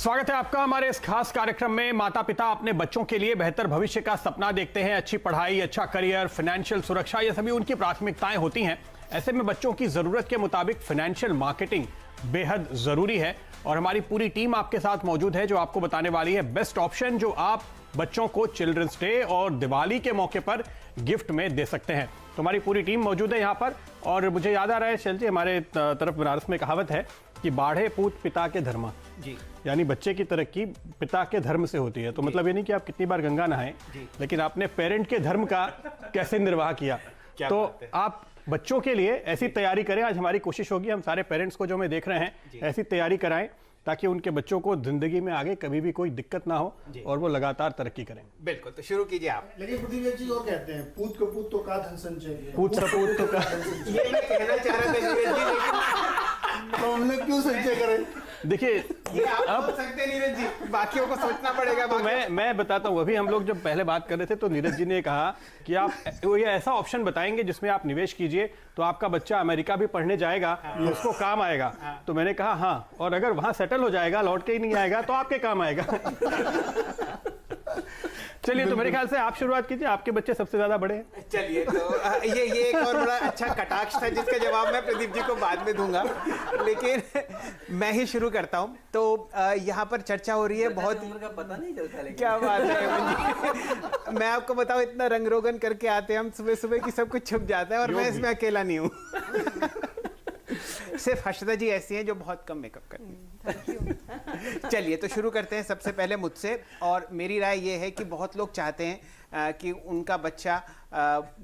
स्वागत है आपका हमारे इस खास कार्यक्रम में। माता पिता अपने बच्चों के लिए बेहतर भविष्य का सपना देखते हैं। अच्छी पढ़ाई, अच्छा करियर, फाइनेंशियल सुरक्षा, ये सभी उनकी प्राथमिकताएं होती हैं। ऐसे में बच्चों की जरूरत के मुताबिक फाइनेंशियल मार्केटिंग बेहद जरूरी है और हमारी पूरी टीम आपके साथ मौजूद है जो आपको बताने वाली है बेस्ट ऑप्शन जो आप बच्चों को चिल्ड्रंस डे और दिवाली के मौके पर गिफ्ट में दे सकते हैं। तो हमारी पूरी टीम मौजूद है यहाँ पर और मुझे याद आ रहा है शैल जी, हमारे तरफ बनारस में कहावत है कि बाढ़े पूत पिता के धर्मा जी, यानी बच्चे की तरक्की पिता के धर्म से होती है। तो मतलब ये नहीं कि आप कितनी बार गंगा नहाएं, लेकिन आपने पेरेंट के धर्म का कैसे निर्वाह किया। तो आप बच्चों के लिए ऐसी तैयारी करें। आज हमारी कोशिश होगी हम सारे पेरेंट्स को जो हमें देख रहे हैं ऐसी तैयारी कराएं ताकि उनके बच्चों को जिंदगी में आगे कभी भी कोई दिक्कत ना हो और वो लगातार तरक्की करें। बिल्कुल, तो शुरू कीजिए आप। लेकिन पृथ्वी जी और कहते हैं पूत को पूत तो का धन संचय, पूत सपूत तो का ये मैं कहना चाह रहा था नीरज जी, लेकिन तो हमने क्यों संचय करें? देखिए ये आप सोच सकते हैं नीरज जी, बाकियों को सोचना पड़ेगा। तो मैं बताता हूँ। अभी हम लोग जब पहले बात कर रहे थे तो नीरज जी ने कहा कि आप ये ऐसा ऑप्शन बताएंगे जिसमें आप निवेश कीजिए तो आपका बच्चा अमेरिका भी पढ़ने जाएगा तो उसको काम आएगा। तो मैंने कहा हाँ, और अगर वहां सेटल हो जाएगा, लौट के ही नहीं आएगा तो आपके काम आएगा। चलिए, तो मेरे ख्याल से आप शुरुआत कीजिए, आपके बच्चे सबसे ज्यादा बड़े हैं। चलिए, तो ये एक और बड़ा अच्छा कटाक्ष था जिसका जवाब मैं प्रदीप जी को बाद में दूंगा, लेकिन मैं ही शुरू करता हूं। तो यहाँ पर चर्चा हो रही है बहुत, उम्र का पता नहीं चलता, लेकिन क्या बात है। मैं आपको बताऊं, इतना रंग रोगन करके आते हैं हम सुबह सुबह की सब कुछ छुप जाता है और मैं इसमें अकेला नहीं हूँ। सिर्फ हर्षदा जी ऐसी हैं जो बहुत कम मेकअप करती हैं। चलिए, तो शुरू करते हैं सबसे पहले मुझसे। और मेरी राय ये है कि बहुत लोग चाहते हैं कि उनका बच्चा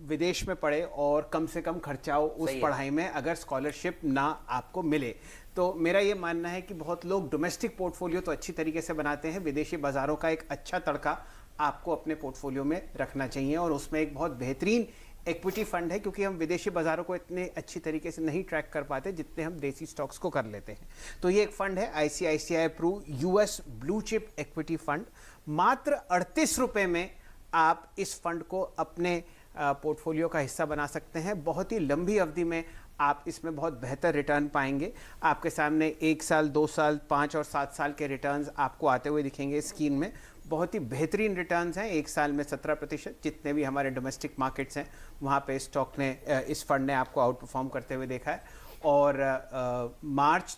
विदेश में पढ़े और कम से कम खर्चा हो उस पढ़ाई में अगर स्कॉलरशिप ना आपको मिले। तो मेरा ये मानना है कि बहुत लोग डोमेस्टिक पोर्टफोलियो तो अच्छी तरीके से बनाते हैं, विदेशी बाजारों का एक अच्छा तड़का आपको अपने पोर्टफोलियो में रखना चाहिए। और उसमें एक बहुत बेहतरीन इक्विटी फंड है, क्योंकि हम विदेशी बाजारों को इतने अच्छी तरीके से नहीं ट्रैक कर पाते जितने हम देसी स्टॉक्स को कर लेते हैं। तो ये एक फंड है ICICI Pru US blue chip equity fund. मात्र 38 रुपये में आप इस फंड को अपने पोर्टफोलियो का हिस्सा बना सकते हैं। बहुत ही लंबी अवधि में आप इसमें बहुत बेहतर रिटर्न पाएंगे। आपके सामने 1 साल, 2 साल, 5 और 7 साल के रिटर्न्स आपको आते हुए दिखेंगे इस स्कीम में। बहुत ही बेहतरीन रिटर्न्स हैं। 1 साल में 17%, जितने भी हमारे डोमेस्टिक मार्केट्स हैं वहाँ पे स्टॉक ने, इस फंड ने आपको आउट परफॉर्म करते हुए देखा है। और मार्च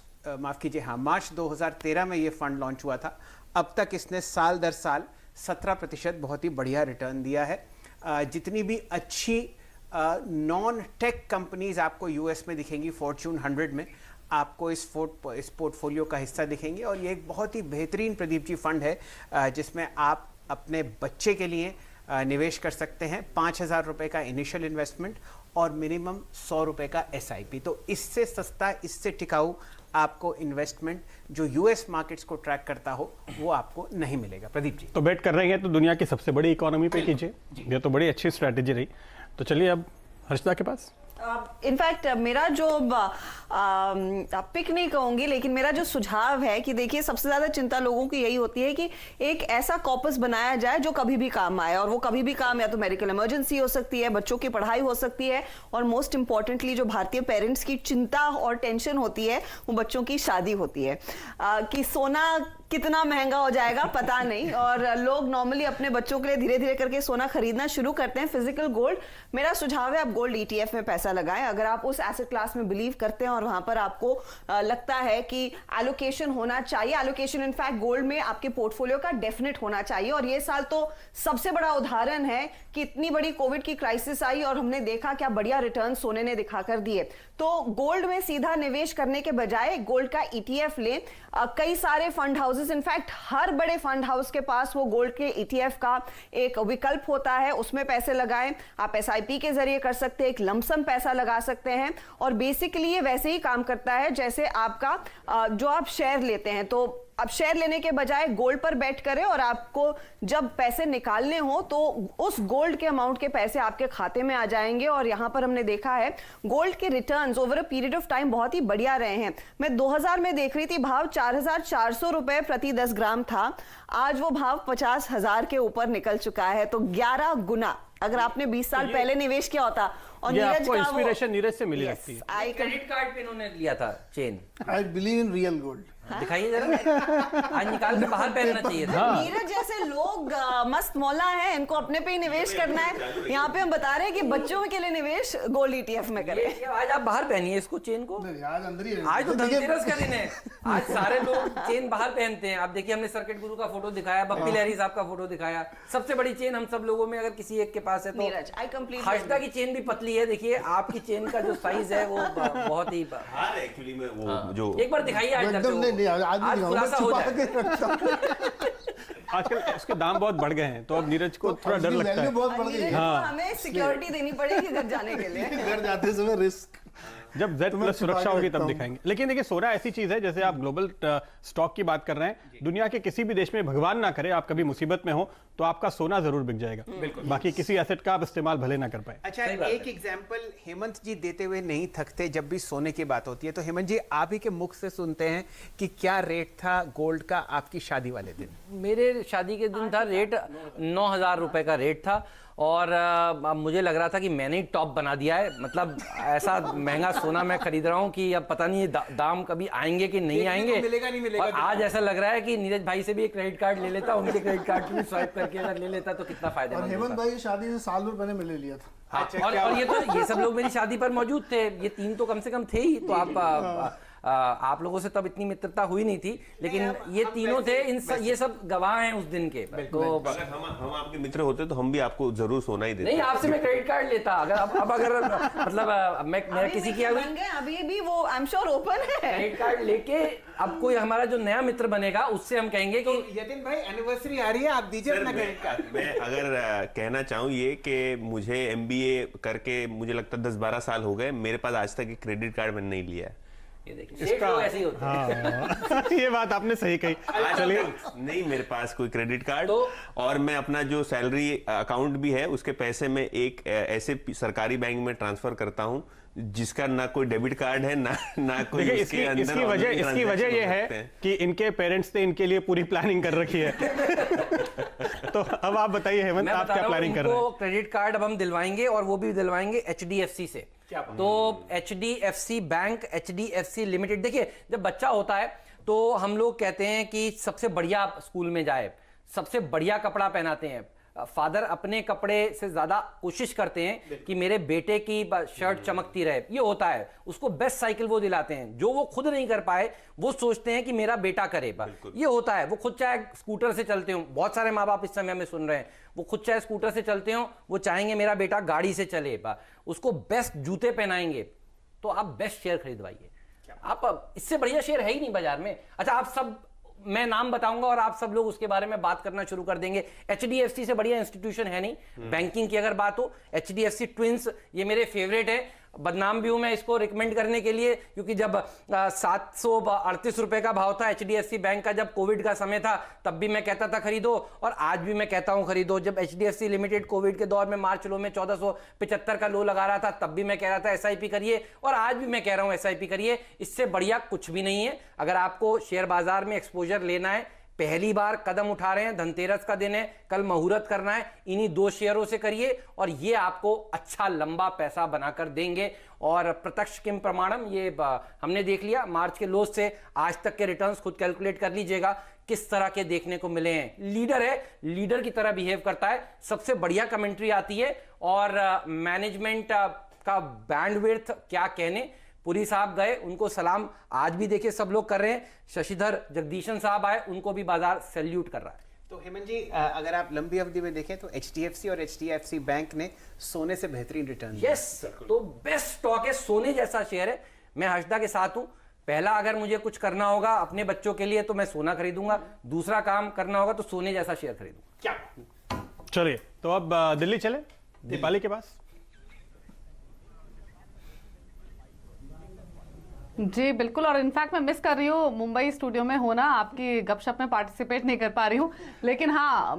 2013 में ये फंड लॉन्च हुआ था। अब तक इसने साल दर साल 17% बहुत ही बढ़िया रिटर्न दिया है। जितनी भी अच्छी नॉन टेक कंपनीज आपको यूएस में दिखेंगी, फॉर्च्यून 100 में आपको इस पोर्टफोलियो का हिस्सा दिखेंगे। और ये एक बहुत ही बेहतरीन प्रदीप जी फंड है जिसमें आप अपने बच्चे के लिए निवेश कर सकते हैं। 5,000 रुपये का इनिशियल इन्वेस्टमेंट और मिनिमम 100 रुपये का SIP। तो इससे सस्ता, इससे टिकाऊ आपको इन्वेस्टमेंट जो यूएस मार्केट्स को ट्रैक करता हो वो आपको नहीं मिलेगा। प्रदीप जी, तो बेट कर रहे हैं तो दुनिया की सबसे बड़ी इकोनॉमी पे कीजिए। ये तो बड़ी अच्छी स्ट्रैटेजी रही। तो चलिए अब हर्षदा के पास। इनफैक्ट मेरा जो पिक नहीं कहूंगी, लेकिन मेरा जो सुझाव है कि देखिए, सबसे ज्यादा चिंता लोगों की यही होती है कि एक ऐसा कॉर्पस बनाया जाए जो कभी भी काम आए। और वो कभी भी काम या तो मेडिकल इमरजेंसी हो सकती है, बच्चों की पढ़ाई हो सकती है, और मोस्ट इंपॉर्टेंटली जो भारतीय पेरेंट्स की चिंता और टेंशन होती है वो बच्चों की शादी होती है। कि सोना कितना महंगा हो जाएगा पता नहीं, और लोग नॉर्मली अपने बच्चों के लिए धीरे धीरे करके सोना खरीदना शुरू करते हैं। फिजिकल गोल्ड, मेरा सुझाव है आप गोल्ड ETF में पैसा लगाएं। अगर आप उस एसेट क्लास में बिलीव करते हैं और वहां पर आपको लगता है कि एलोकेशन होना चाहिए, एलोकेशन इनफैक्ट गोल्ड में आपके पोर्टफोलियो का डेफिनेट होना चाहिए। और ये साल तो सबसे बड़ा उदाहरण है कि इतनी बड़ी कोविड की क्राइसिस आई और हमने देखा क्या बढ़िया रिटर्न सोने ने दिखाकर दिए। तो गोल्ड में सीधा निवेश करने के बजाय गोल्ड का ETF लें। कई सारे फंड हाउसेस, इनफैक्ट हर बड़े फंड हाउस के पास वो गोल्ड के ETF का एक विकल्प होता है, उसमें पैसे लगाएं। आप SIP के जरिए कर सकते हैं, एक लमसम पैसा लगा सकते हैं। और बेसिकली ये वैसे ही काम करता है जैसे आपका जो आप शेयर लेते हैं। तो अब शेयर लेने के बजाय गोल्ड पर बेट करें और आपको जब पैसे निकालने हो तो उस गोल्ड के अमाउंट के पैसे आपके खाते में आ जाएंगे। और यहां पर हमने देखा है गोल्ड के returns over a period of time बहुत ही बढ़िया रहे हैं। मैं 2000 में देख रही थी, भाव 4,400 रुपए प्रति 10 ग्राम था। आज वो भाव 50,000 के ऊपर निकल चुका है। तो 11 गुना अगर आपने 20 साल पहले निवेश किया होता और ये नीरज आपको का इंस्पिरेशन नीरज से मिली लगती है। आई क्रेडिट कार्ड पे इन्होंने लिया था chain, I believe in real gold. दिखाइए जरा, आज निकाल के बाहर पहनना चाहिए था। नीरज जैसे लोग मस्त मौला हैं, इनको अपने पे ही निवेश करना है। यहाँ पे हम बता रहे हैं कि बच्चों के लिए निवेश गोल्ड ETF में करें। ये आज आप बाहर पहनिए इसको, चेन को। नहीं, आज अंदर ही है। आज तो धनतेरस का दिन है, आज सारे लोग चेन बाहर पहनते हैं। आप देखिए, हमने सर्किट गुरु का फोटो दिखाया, बप्पी लहरी साहब का फोटो दिखाया। सबसे बड़ी चेन हम सब लोगों में अगर किसी एक के पास है तो नीरज, I completely हर्षदा की चेन भी पतली है। देखिए आपकी चेन का जो साइज है वो बहुत ही हार एक्चुअली में वो जो एक बार दिखाइए आज एकदम नहीं, आज नहीं दिखाऊंगा, खुलासा हो छुपा जाए। के रखता हूं। आजकल उसके दाम बहुत बढ़ गए हैं, तो अब नीरज को थोड़ा डर उसकी लगता वैल्यू है बहुत बढ़ गई नीरज है। को हमें सिक्योरिटी देनी पड़ेगी घर जाने के लिए। घर जाते समय रिस्क। जब Z+ छुपा सुरक्षा के होगी रखता तब हूं। दिखाएंगे। लेकिन देखिए, सोना ऐसी चीज है, जैसे आप ग्लोबल स्टॉक की बात कर रहे हैं, दुनिया के किसी भी देश में भगवान ना करे आप कभी मुसीबत में हो तो आपका सोना जरूर बिक जाएगा, बाकी किसी एसेट का आप इस्तेमाल भले ना कर पाए। अच्छा, एक एग्जांपल हेमंत जी देते हुए नहीं थकते जब भी सोने की बात होती है, तो हेमंत जी आप ही के मुख से सुनते हैं कि क्या रेट था गोल्ड का आपकी शादी वाले दिन? मेरे शादी के दिन था रेट 9,000 रुपए का रेट था, और मुझे लग रहा था कि मैंने ही टॉप बना दिया है। मतलब ऐसा महंगा सोना मैं खरीद रहा हूँ कि अब पता नहीं ये दाम कभी आएंगे कि नहीं आएंगे। मिलेगा नहीं मिलेगा। और आज ऐसा लग रहा है कि नीरज भाई से भी एक क्रेडिट कार्ड ले लेता, उनके क्रेडिट कार्ड भी स्वाइप करके अगर ले लेता तो कितना और फायदेमंद हेमंत होता। भाई की शादी से साल भर पहले मिले लिया था। हाँ, और ये सब लोग मेरी शादी पर मौजूद थे, ये 3 तो कम से कम थे ही। तो आप लोगों से तब इतनी मित्रता हुई नहीं थी, लेकिन ये तीनों थे, ये सब गवाह हैं उस दिन के। तो अगर हम आपके मित्र होते तो हम भी आपको जरूर सोना ही देते। नहीं, आपसे मैं क्रेडिट कार्ड लेता अगर अब अगर मतलब मैं किसी की अभी भी वो आई एम श्योर ओपन है। क्रेडिट कार्ड लेके अब कोई हमारा जो नया मित्र बनेगा उससे हम कहेंगे कि यतिन भाई एनिवर्सरी आ रही है, आप दीजिए अपना क्रेडिट कार्ड। मैं अगर कहना चाहूँ ये कि मुझे MBA करके मुझे लगता है 10-12 साल हो गए, मेरे पास आज तक एक क्रेडिट कार्ड मैंने नहीं लिया है। ये देखिए, शेख लोग ऐसे ही होते हैं। हाँ ये बात आपने सही कही। चलिए, नहीं मेरे पास कोई क्रेडिट कार्ड, तो- और मैं अपना जो सैलरी अकाउंट भी है उसके पैसे में एक ऐसे सरकारी बैंक में ट्रांसफर करता हूं जिसका ना कोई डेबिट कार्ड है ना कोई देखिए उसके अंदर इसकी ऑनलाइन वजह ये ट्रांजैक्शन हो है सकते हैं। कि इनके पेरेंट्स ने इनके लिए पूरी प्लानिंग कर रखी है। तो अब आप बताइए हेमंत, मैं आप बता क्या रहा हूँ, प्लानिंग कर रहे इनको हैं? क्रेडिट कार्ड अब हम दिलवाएंगे, और वो भी दिलवाएंगे HDFC से। तो HDFC बैंक, HDFC लिमिटेड। देखिए, जब बच्चा होता है तो हम लोग कहते हैं कि सबसे बढ़िया स्कूल में जाए, सबसे बढ़िया कपड़ा पहनाते हैं। फादर अपने कपड़े से ज्यादा कोशिश करते हैं कि मेरे बेटे की शर्ट चमकती रहे, ये होता है। उसको बेस्ट साइकिल वो दिलाते हैं, जो वो खुद नहीं कर पाए वो सोचते हैं कि मेरा बेटा करे, ये होता है। वो खुद चाहे स्कूटर से चलते हो, बहुत सारे माँ बाप इस समय में सुन रहे हैं, वो खुद चाहे स्कूटर से चलते हो, वो चाहेंगे मेरा बेटा गाड़ी से चले, उसको बेस्ट जूते पहनाएंगे, तो आप बेस्ट शेयर खरीदवाइए। आप इससे बढ़िया शेयर है ही नहीं बाजार में। अच्छा, आप सब, मैं नाम बताऊंगा और आप सब लोग उसके बारे में बात करना शुरू कर देंगे। HDFC से बढ़िया इंस्टीट्यूशन है नहीं। बैंकिंग की अगर बात हो, HDFC ट्विंस, ये मेरे फेवरेट है। बदनाम भी हूं मैं इसको रिकमेंड करने के लिए, क्योंकि जब 738 रुपए का भाव था HDFC बैंक का, जब कोविड का समय था, तब भी मैं कहता था खरीदो, और आज भी मैं कहता हूं खरीदो। जब HDFC लिमिटेड कोविड के दौर में मार्च लो में 1475 का लो लगा रहा था, तब भी मैं कह रहा था SIP करिए, और आज भी मैं कह रहा हूं SIP करिए। इससे बढ़िया कुछ भी नहीं है। अगर आपको शेयर बाजार में एक्सपोजर लेना है, पहली बार कदम उठा रहे हैं, धनतेरस का दिन है, कल मुहूर्त करना है, इन्हीं 2 शेयरों से करिए, और ये आपको अच्छा लंबा पैसा बनाकर देंगे। और प्रत्यक्ष किम प्रमाणम, ये हमने देख लिया, मार्च के लोस से आज तक के रिटर्न्स खुद कैलकुलेट कर लीजिएगा किस तरह के देखने को मिले हैं। लीडर है, लीडर की तरह बिहेव करता है, सबसे बढ़िया कमेंट्री आती है, और मैनेजमेंट का बैंडविड्थ क्या कहने। पुरी साहब गए, उनको सलाम आज भी देखिए सब लोग कर रहे हैं। शशिधर जगदीशन साहब आए, उनको भी बाजार सैल्यूट कर रहा है। तो हेमंत जी, अगर आप लंबी अवधि में देखें तो HDFC और HDFC बैंक ने सोने से बेहतरीन रिटर्न। यस, तो बेस्ट स्टॉक है, सोने जैसा शेयर है। मैं हर्षदा के साथ हूं। पहला, अगर मुझे कुछ करना होगा अपने बच्चों के लिए तो मैं सोना खरीदूंगा, दूसरा काम करना होगा तो सोने जैसा शेयर खरीदूंगा। क्या? चलिए, तो अब दिल्ली चले, दीपाली के पास। जी बिल्कुल, और इनफैक्ट मैं मिस कर रही हूँ मुंबई स्टूडियो में होना, आपकी गपशप में पार्टिसिपेट नहीं कर पा रही हूँ। लेकिन हाँ,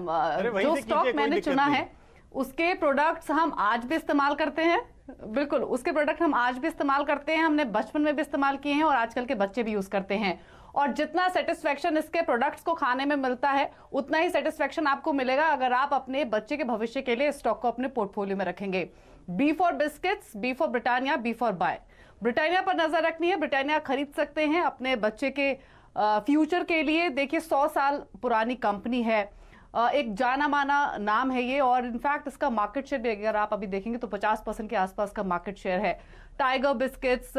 जो स्टॉक मैंने चुना है उसके प्रोडक्ट्स हम आज भी इस्तेमाल करते हैं। बिल्कुल, उसके प्रोडक्ट हम आज भी इस्तेमाल करते हैं, हमने बचपन में भी इस्तेमाल किए हैं और आजकल के बच्चे भी यूज करते हैं। और जितना सेटिस्फेक्शन इसके प्रोडक्ट्स को खाने में मिलता है उतना ही सेटिस्फेक्शन आपको मिलेगा अगर आप अपने बच्चे के भविष्य के लिए स्टॉक को अपने पोर्टफोलियो में रखेंगे। B for biscuits, B for Britannia, B for buy. Britannia पर नजर रखनी है, ब्रिटानिया खरीद सकते हैं अपने बच्चे के फ्यूचर के लिए। देखिए 100 साल पुरानी कंपनी है, एक जाना माना नाम है ये, और इनफैक्ट इसका मार्केट शेयर भी अगर आप अभी देखेंगे तो 50% के आसपास का मार्केट शेयर है। Tiger biscuits,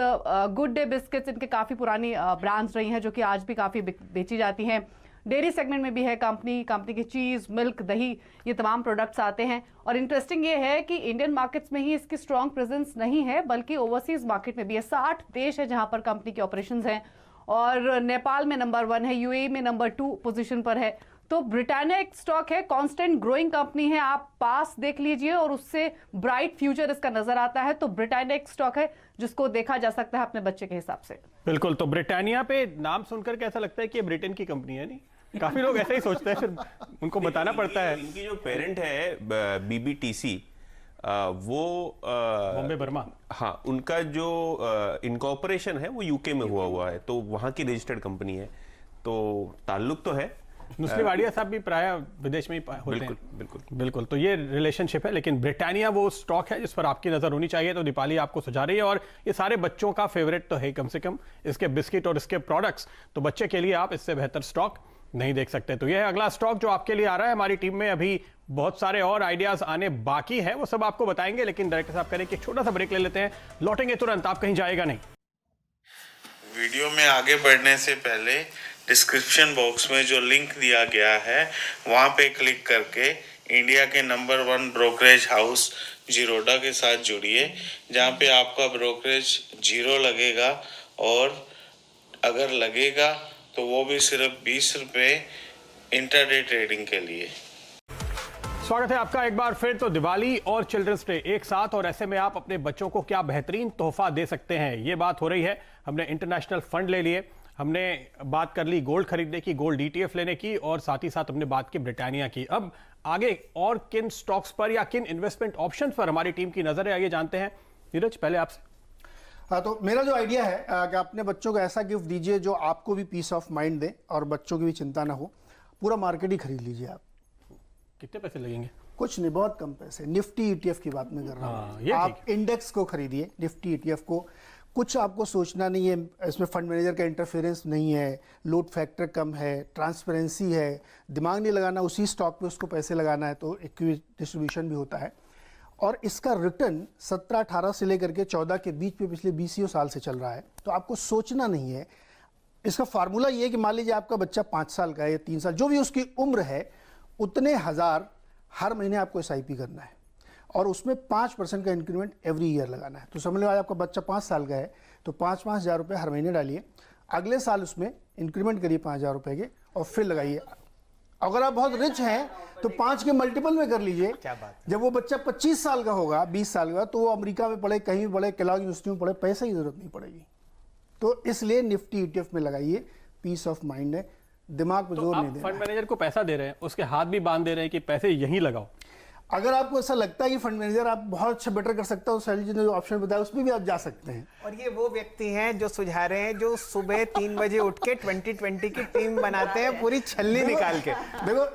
good day biscuits, इनके काफी पुरानी ब्रांड्स रही हैं जो कि आज भी काफी बेची जाती हैं। डेयरी सेगमेंट में भी है कंपनी की चीज, मिल्क, दही, ये तमाम प्रोडक्ट्स आते हैं। और इंटरेस्टिंग ये है कि इंडियन मार्केट्स में ही इसकी स्ट्रॉन्ग प्रेजेंस नहीं है बल्कि ओवरसीज मार्केट में भी है। 60 देश है जहां पर कंपनी के ऑपरेशंस हैं, और नेपाल में नंबर 1 है, यूएई में नंबर 2 पोजीशन पर है। तो ब्रिटानिया एक स्टॉक है, कांस्टेंट ग्रोइंग कंपनी है, आप पास देख लीजिए और उससे ब्राइट फ्यूचर इसका नजर आता है। तो ब्रिटानिया एक स्टॉक है जिसको देखा जा सकता है अपने बच्चे के हिसाब से। बिल्कुल, तो ब्रिटानिया पे नाम सुनकर कैसा लगता है कि ये ब्रिटेन की कंपनी है? नहीं, काफी लोग ऐसे ही सोचते हैं, फिर उनको बताना पड़ता है। इनकी जो पेरेंट है बीबीटीसी, वो बॉम्बे बर्मा, हाँ, उनका जो इनकॉर्पोरेशन है वो यूके में हुआ है, तो वहां की रजिस्टर्ड कंपनी है, तो ताल्लुक तो है। नुस्ली वाडिया साहब भी प्राय विदेश में ही होते हैं। बिल्कुल, तो ये रिलेशनशिप है। लेकिन ब्रिटानिया वो स्टॉक है जिस पर आपकी नजर होनी चाहिए, तो दीपाली आपको सुझा रही है, और ये सारे बच्चों का फेवरेट तो है कम से कम, इसके बिस्किट और इसके प्रोडक्ट्स, तो बच्चे के लिए आप इससे बेहतर स्टॉक नहीं देख सकते। तो यह है अगला स्टॉक जो आपके लिए आ रहा है। हमारी टीम में अभी बहुत सारे और आइडियाज आने बाकी है, वो सब आपको बताएंगे, लेकिन डायरेक्टर साहब करें कि एक छोटा सा ब्रेक ले लेते हैं, लौटेंगे तुरंत, आप कहीं जाएगा नहीं। वीडियो में आगे बढ़ने से पहले डिस्क्रिप्शन बॉक्स में जो लिंक दिया गया है वहां पे क्लिक करके इंडिया के नंबर 1 ब्रोकरेज हाउस जीरोडा के साथ जुड़िए, जहां पे आपका ब्रोकरेज 0 लगेगा, और अगर लगेगा तो वो भी सिर्फ 20 रुपये इंटरडे ट्रेडिंग के लिए। स्वागत है आपका एक बार फिर। तो दिवाली और चिल्ड्रंस डे एक साथ, और ऐसे में आप अपने बच्चों को क्या बेहतरीन तोहफा दे सकते हैं, ये बात हो रही है। हमने इंटरनेशनल फंड ले लिए, हमने बात कर ली गोल्ड खरीदने की, गोल्ड ETF लेने की, और साथ ही साथ हमने बात की ब्रिटानिया की। अब आगे और किन स्टॉक्स पर या किन इन्वेस्टमेंट ऑप्शंस पर हमारी टीम की नजर है, आइए जानते हैं। नीरज, पहले आपसे। हाँ, तो मेरा जो आइडिया है कि अपने बच्चों को ऐसा गिफ्ट दीजिए जो आपको भी पीस ऑफ माइंड दे और बच्चों की भी चिंता ना हो। पूरा मार्केट ही खरीद लीजिए आप। कितने पैसे लगेंगे? कुछ नहीं, बहुत कम पैसे। निफ्टी ETF की बात मैं कर रहा हूँ। आप इंडेक्स को खरीदिए, निफ्टी ETF को। कुछ आपको सोचना नहीं है, इसमें फंड मैनेजर का इंटरफेरेंस नहीं है, लोड फैक्टर कम है, ट्रांसपेरेंसी है, दिमाग नहीं लगाना, उसी स्टॉक पे उसको पैसे लगाना है, तो इक्विटी डिस्ट्रीब्यूशन भी होता है। और इसका रिटर्न 17-18 से लेकर के 14 के बीच में पिछले 20 साल से चल रहा है, तो आपको सोचना नहीं है। इसका फार्मूला ये है कि मान लीजिए आपका बच्चा 5 साल का है या 3 साल, जो भी उसकी उम्र है, उतने हजार हर महीने आपको SIP करना है, और उसमें 5% का इंक्रीमेंट एवरी ईयर लगाना है। तो समझ लो आज आपका बच्चा 5 साल का है, तो 5-5 हज़ार रुपये हर महीने डालिए, अगले साल उसमें इंक्रीमेंट करिए 5 हज़ार रुपये के, और फिर लगाइए। अगर आप बहुत रिच हैं तो 5 के मल्टीपल में कर लीजिए। जब वो बच्चा 25 साल का होगा, 20 साल का, तो वो अमेरिका में पढ़े, कहीं भी पढ़े, केलॉग यूनिवर्सिटी में पढ़े, पैसे की जरूरत नहीं पड़ेगी। तो इसलिए निफ्टी ETF में लगाइए, पीस ऑफ माइंड है, दिमाग पर जोर नहीं देना। फंड मैनेजर को पैसा दे रहे हैं, उसके हाथ भी बांध दे रहे हैं कि पैसे यहीं लगाओ। अगर आपको ऐसा लगता है कि फंड मैनेजर आप बहुत अच्छा बेटर कर सकता हो, शैली जी ने जो ऑप्शन बताया उसमें भी आप जा सकते हैं। और ये वो व्यक्ति हैं जो सुझा रहे हैं जो सुबह 3 बजे उठ के 2020 की टीम बनाते हैं, पूरी छल्ली निकाल के। देखो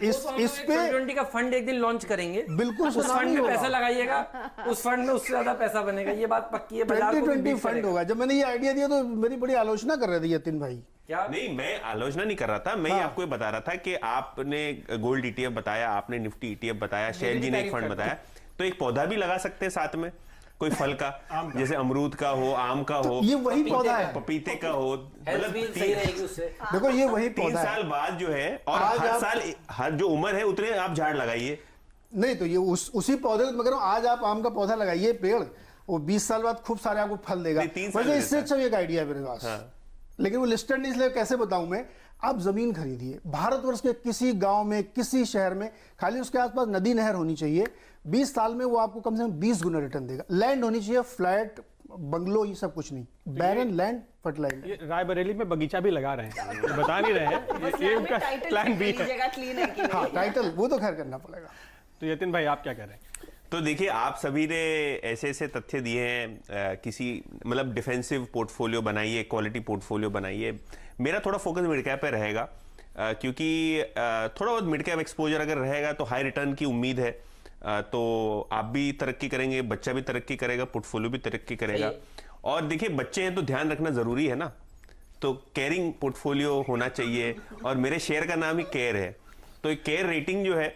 इस पे 2020 का फंड एक दिन लॉन्च करेंगे, बिल्कुल उस फंड में पैसा लगाइएगा, उस फंड में उससे ज्यादा पैसा बनेगा, ये बात पक्की है। 2020 फंड होगा। जब मैंने ये आइडिया दिया तो मेरी बड़ी आलोचना कर रहे थे यतिन भाई। क्या? नहीं, मैं आलोचना नहीं कर रहा था, मैं आपको ये बता रहा था कि आपने गोल्ड ETF बताया, आपने निफ्टी ETF बताया, शैल जी ने एक फंड बताया, तो एक पौधा भी लगा सकते हैं साथ में, कोई फल का, जैसे अमरूद का हो, आम का हो, ये वही पौधा है, पपीते का हो, हेल्थ भी सही रहेगी उससे। देखो ये वही 3 पौधा साल है। बाद जो है, और हर साल हर जो उम्र है उतने आप झाड़ लगाइए। नहीं तो ये उसी पौधे को मैं कह रहा हूं, आज आप आम का पौधा लगाइए, पेड़, वो 20 साल बाद खूब सारे आपको फल देगा। 3 साल वैसे इससे अच्छा एक आइडिया है मेरे पास, लेकिन वो लिस्टेड नहीं, इसलिए कैसे बताऊं मैं। आप जमीन खरीदिए, भारतवर्ष के किसी गांव में, किसी शहर में, खाली उसके आसपास नदी नहर होनी चाहिए, 20 साल में वो आपको कम से कम 20 गुना रिटर्न देगा। लैंड होनी चाहिए, फ्लैट, बंगलो, ये सब कुछ नहीं, बैरन लैंड, फर्टिलाइजर। ये रायबरेली में बगीचा भी लगा रहे हैं, बता नहीं रहे हैं, ये उनका प्लान भी है। हाँ, टाइटल वो तो खैर करना पड़ेगा। तो यतिन भाई, आप क्या कह रहे हैं? तो देखिए, आप सभी ने ऐसे ऐसे तथ्य दिए हैं, किसी मतलब डिफेंसिव पोर्टफोलियो बनाइए, क्वालिटी पोर्टफोलियो बनाइए। मेरा थोड़ा फोकस मिड कैप पे रहेगा, क्योंकि थोड़ा बहुत मिड कैप एक्सपोजर अगर रहेगा तो हाई रिटर्न की उम्मीद है, तो आप भी तरक्की करेंगे, बच्चा भी तरक्की करेगा, पोर्टफोलियो भी तरक्की करेगा। और देखिए, बच्चे हैं तो ध्यान रखना जरूरी है ना, तो केयरिंग पोर्टफोलियो होना चाहिए, और मेरे शेयर का नाम ही केयर है। तो केयर रेटिंग जो है,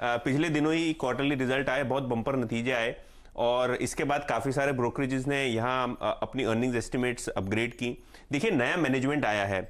पिछले दिनों ही क्वार्टरली रिजल्ट आए, बहुत बम्पर नतीजे आए, और इसके बाद काफ़ी सारे ब्रोकरेजेस ने यहाँ अपनी अर्निंग्स एस्टिमेट्स अपग्रेड की। देखिए, नया मैनेजमेंट आया है,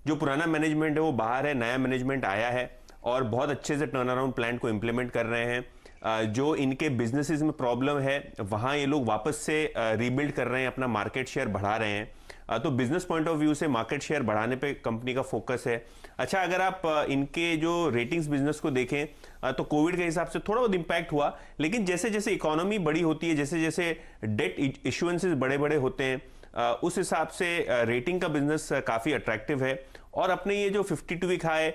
जो पुराना मैनेजमेंट है वो बाहर है, नया मैनेजमेंट आया है और बहुत अच्छे से टर्न अराउंड प्लान को इम्प्लीमेंट कर रहे हैं। जो इनके बिजनेसेस में प्रॉब्लम है वहाँ ये लोग वापस से रीबिल्ड कर रहे हैं, अपना मार्केट शेयर बढ़ा रहे हैं। तो बिजनेस पॉइंट ऑफ व्यू से मार्केट शेयर बढ़ाने पे कंपनी का फोकस है। अच्छा, अगर आप इनके जो रेटिंग्स बिजनेस को देखें तो कोविड के हिसाब से थोड़ा बहुत इंपैक्ट हुआ, लेकिन जैसे जैसे इकोनॉमी बड़ी होती है, जैसे जैसे डेट इशुएंसेस बड़े बड़े होते हैं, उस हिसाब से रेटिंग का बिजनेस काफ़ी अट्रैक्टिव है, और अपने ये जो 52 वीक हाई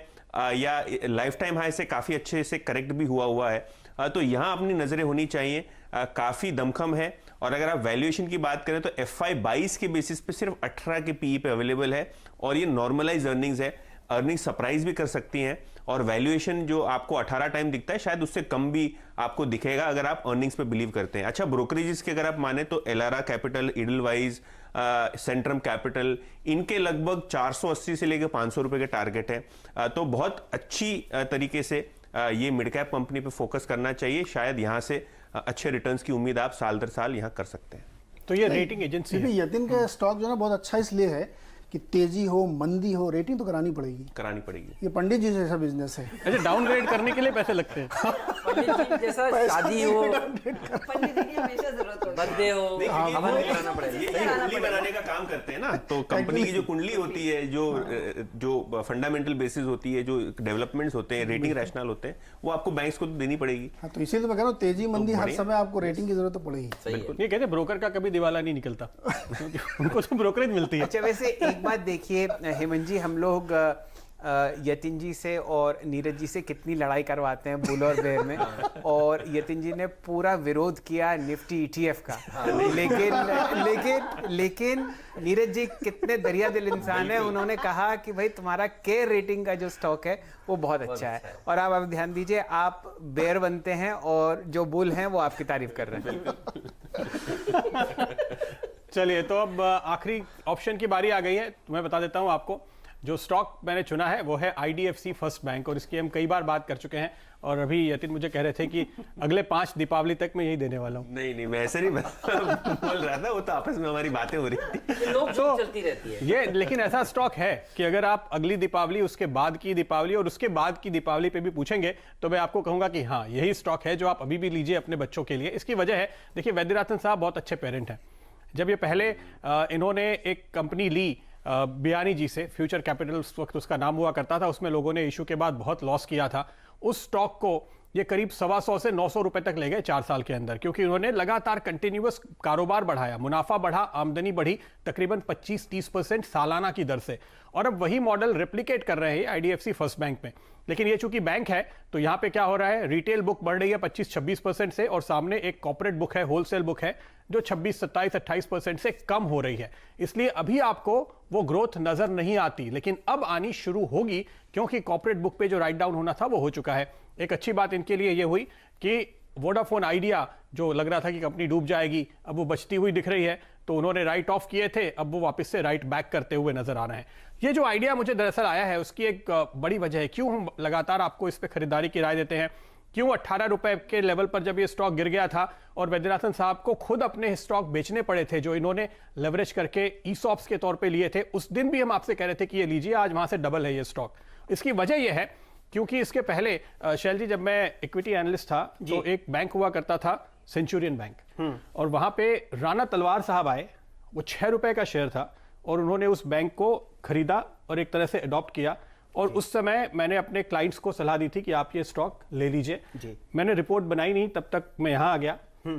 या लाइफ टाइम हाई से काफ़ी अच्छे से करेक्ट भी हुआ है। तो यहाँ अपनी नज़रें होनी चाहिए, काफ़ी दमखम है। और अगर आप वैल्यूएशन की बात करें तो FY 22 के बेसिस पे सिर्फ 18 के PE पे अवेलेबल है, और ये नॉर्मलाइज अर्निंग्स है, अर्निंग्स सरप्राइज भी कर सकती हैं, और वैल्यूएशन जो आपको 18 टाइम दिखता है शायद उससे कम भी आपको दिखेगा अगर आप अर्निंग्स पे बिलीव करते हैं। अच्छा, ब्रोकरेजेस के अगर आप माने तो Elara capital, Edelweiss, Centrum capital, इनके लगभग 480 से लेकर 500 रुपए के टारगेट है। तो बहुत अच्छी तरीके से ये मिड कैप कंपनी पे फोकस करना चाहिए। शायद यहाँ से अच्छे रिटर्न्स की उम्मीद आप साल दर साल यहाँ कर सकते हैं। तो ये रेटिंग एजेंसी है। यतिन का स्टॉक जो है ना बहुत अच्छा इसलिए है कि तेजी हो मंदी हो रेटिंग तो करानी पड़ेगी। ये पंडित जी जैसा बिजनेस है। अच्छा, डाउनग्रेड करने के लिए पैसे लगते हैं। पंडित जी जैसा शादी हो, पंडित जी की हमेशा जरूरत होती है। बर्थडे हो, हवन कराना पड़ेगा। ये कुंडली बनाने का काम करते हैं ना, तो कंपनी की जो कुंडली होती है, जो फंडामेंटल बेसिस होती है, जो डेवलपमेंट्स होते हैं, रेटिंग रैशनल होते हैं, वो आपको बैंक्स को तो देनी पड़ेगी। हाँ, तो इसीलिए तो मैं कह रहा हूँ तेजी मंदी हर समय आपको रेटिंग की जरूरत तो पड़ेगी। ये कहते हैं ब्रोकर का कभी दिवाला नहीं निकलता, उनको तो ब्रोकरेज मिलती है। अच्छा, वैसे एक बात देखिए हेमंत जी, हम लोग यतिन जी से और नीरज जी से कितनी लड़ाई करवाते हैं बुल और बेयर में, और यतिन जी ने पूरा विरोध किया निफ्टी ETF का, लेकिन नीरज जी कितने दरिया दिल इंसान है, उन्होंने कहा कि भाई तुम्हारा केयर रेटिंग का जो स्टॉक है वो बहुत अच्छा है, और आप ध्यान दीजिए, आप बेयर बनते हैं और जो बुल हैं वो आपकी तारीफ कर रहे हैं। चलिए, तो अब आखिरी ऑप्शन की बारी आ गई है। मैं बता देता हूं आपको, जो स्टॉक मैंने चुना है वो है IDFC फर्स्ट बैंक, और इसकी हम कई बार बात कर चुके हैं, और अभी यतिन मुझे कह रहे थे कि अगले 5 दीपावली तक मैं यही देने वाला हूं। नहीं, मैं ऐसे नहीं बोल रहा था, वो तो आपस में हमारी बातें हो रही थी। लोग तो चलती रहती है ये, लेकिन ऐसा स्टॉक है कि अगर आप अगली दीपावली, उसके बाद की दीपावली और उसके बाद की दीपावली पे भी पूछेंगे तो मैं आपको कहूंगा कि हाँ, यही स्टॉक है जो आप अभी भी लीजिए अपने बच्चों के लिए। इसकी वजह है, देखिए, वैद्यनाथन साहब बहुत अच्छे पेरेंट हैं। जब ये पहले इन्होंने एक कंपनी ली बियानी जी से, फ्यूचर कैपिटल उस वक्त उसका नाम हुआ करता था, उसमें लोगों ने इशू के बाद बहुत लॉस किया था। उस स्टॉक को ये करीब 125 से 900 रुपए तक ले गए 4 साल के अंदर, क्योंकि उन्होंने लगातार कंटिन्यूअस कारोबार बढ़ाया, मुनाफा बढ़ा, आमदनी बढ़ी तकरीबन 25-30% सालाना की दर से, और अब वही मॉडल रेप्लिकेट कर रहे हैं IDFC फर्स्ट बैंक में। लेकिन ये चूंकि बैंक है तो यहाँ पे क्या हो रहा है, रिटेल बुक बढ़ रही है 25-26% से, और सामने एक कॉर्पोरेट बुक है, होलसेल बुक है, जो 26-27-28% से कम हो रही है। इसलिए अभी आपको वो ग्रोथ नजर नहीं आती, लेकिन अब आनी शुरू होगी, क्योंकि कॉर्पोरेट बुक पे जो राइट डाउन होना था वो हो चुका है। एक अच्छी बात इनके लिए ये हुई कि वोडाफोन आइडिया, जो लग रहा था कि कंपनी डूब जाएगी, अब वो बचती हुई दिख रही है, तो उन्होंने राइट ऑफ किए थे, अब वो वापस से राइट बैक करते हुए नजर आ रहे हैं। ये जो आइडिया मुझे दरअसल आया है, उसकी एक बड़ी वजह है क्यों हम लगातार आपको इस पे खरीदारी की राय देते हैं। क्यों 18 रुपए के लेवल पर जब ये स्टॉक गिर गया था और वैद्यनाथन साहब को खुद अपने स्टॉक बेचने पड़े थे, जो इन्होंने लेवरेज करके ESOPs के तौर पे लिए थे, उस दिन भी हम आपसे कह रहे थे कि ये लीजिए, आज वहां से डबल है ये स्टॉक। इसकी वजह यह है क्योंकि इसके पहले शैल जी, जब मैं इक्विटी एनालिस्ट था तो एक बैंक हुआ करता था सेंचुरियन बैंक, और वहां पे राणा तलवार साहब आए, वो 6 रुपए का शेयर था, और उन्होंने उस बैंक को खरीदा और एक तरह से अडॉप्ट किया, और उस समय मैंने अपने क्लाइंट्स को सलाह दी थी कि आप ये स्टॉक ले लीजिए। मैंने रिपोर्ट बनाई नहीं, तब तक मैं यहां आ गया,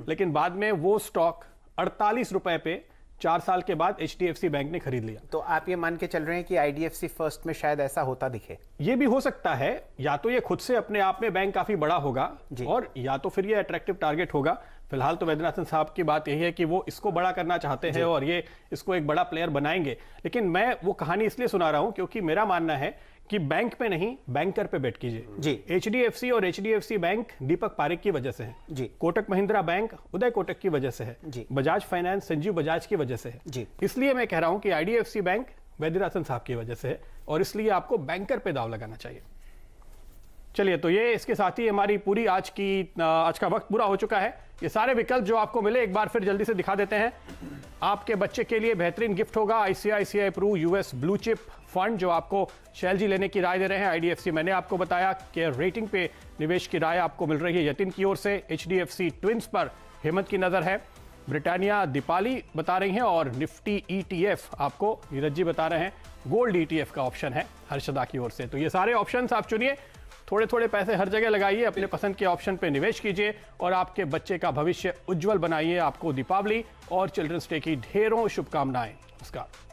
लेकिन बाद में वो स्टॉक 48 रुपए पे 4 साल के बाद HDFC बैंक ने खरीद लिया। तो आप ये मान के चल रहे हैं कि IDFC फर्स्ट में शायद ऐसा होता दिखे? ये भी हो सकता है, या तो ये खुद से अपने आप में बैंक काफी बड़ा होगा और या तो फिर ये अट्रैक्टिव टारगेट होगा। फिलहाल तो वैद्यनाथन साहब की बात यही है कि वो इसको बड़ा करना चाहते हैं और ये इसको एक बड़ा प्लेयर बनाएंगे। लेकिन मैं वो कहानी इसलिए सुना रहा हूं क्योंकि मेरा मानना है कि बैंक पे नहीं, बैंकर पे बेट कीजिए जी। HDFC और HDFC बैंक दीपक पारेख की वजह से है जी। कोटक महिंद्रा बैंक उदय कोटक की वजह से है जी। बजाज फाइनेंस संजीव बजाज की वजह से है जी। इसलिए मैं कह रहा हूं कि IDFC बैंक वैद्यनाथन साहब की वजह से है और इसलिए आपको बैंकर पे दाव लगाना चाहिए। चलिए, तो ये इसके साथ ही हमारी पूरी आज का वक्त पूरा हो चुका है। ये सारे विकल्प जो आपको मिले एक बार फिर जल्दी से दिखा देते हैं। आपके बच्चे के लिए बेहतरीन गिफ्ट होगा ICICI Pru US blue chip fund, जो आपको शैल जी लेने की राय दे रहे हैं। IDFC मैंने आपको बताया कि रेटिंग पे निवेश की राय आपको मिल रही है यतिन की ओर से। HDFC ट्विंस पर हेमंत की नजर है। ब्रिटानिया दीपाली बता रही हैं और निफ्टी ETF आपको नीरज जी बता रहे हैं। गोल्ड ETF का ऑप्शन है हर्षदा की ओर से। तो ये सारे ऑप्शंस आप चुनिए, थोड़े थोड़े पैसे हर जगह लगाइए, अपने पसंद के ऑप्शन पे निवेश कीजिए और आपके बच्चे का भविष्य उज्जवल बनाइए। आपको दीपावली और चिल्ड्रंस डे की ढेरों शुभकामनाएं। नमस्कार।